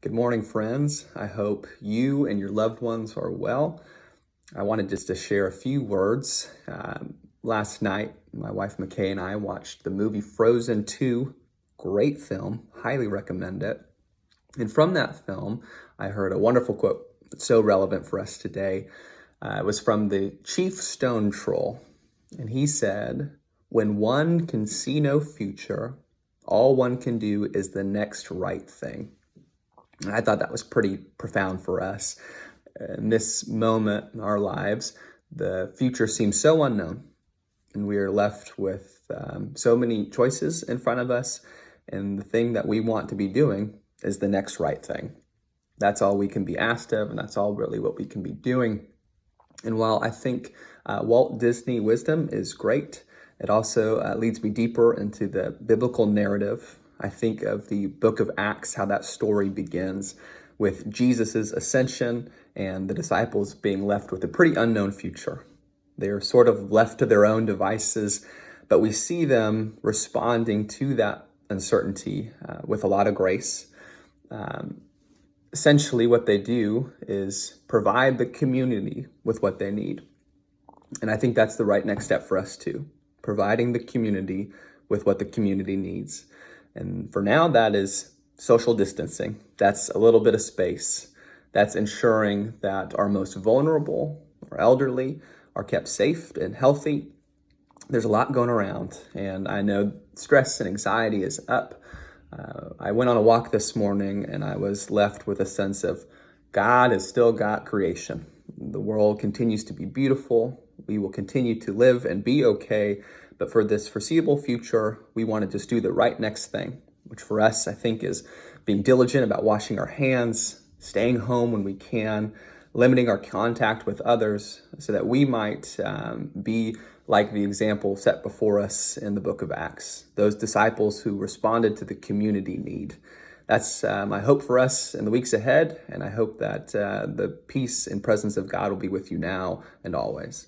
Good morning, friends. I hope you and your loved ones are well. I wanted just to share a few words. Last night, my wife McKay and I watched the movie Frozen 2. Great film, highly recommend it. And from that film, I heard a wonderful quote that's so relevant for us today. It was from the chief stone troll. And he said, "When one can see no future, all one can do is the next right thing." And I thought that was pretty profound for us. In this moment in our lives, the future seems so unknown, and we are left with so many choices in front of us. And the thing that we want to be doing is the next right thing. That's all we can be asked of, and that's all really what we can be doing. And while I think Walt Disney wisdom is great, it also leads me deeper into the biblical narrative. I think of the book of Acts, how that story begins with Jesus's ascension and the disciples being left with a pretty unknown future. They are sort of left to their own devices, but we see them responding to that uncertainty with a lot of grace. Essentially, what they do is provide the community with what they need. And I think that's the right next step for us too, providing the community with what the community needs. And for now, that is social distancing. That's a little bit of space. That's ensuring that our most vulnerable, our elderly, are kept safe and healthy. There's a lot going around, and I know stress and anxiety is up. I went on a walk this morning, and I was left with a sense of God has still got creation. The world continues to be beautiful. We will continue to live and be okay. But for this foreseeable future, we want to just do the right next thing, which for us, I think, is being diligent about washing our hands, staying home when we can, limiting our contact with others so that we might be like the example set before us in the book of Acts, those disciples who responded to the community need. That's my hope for us in the weeks ahead, and I hope that the peace and presence of God will be with you now and always.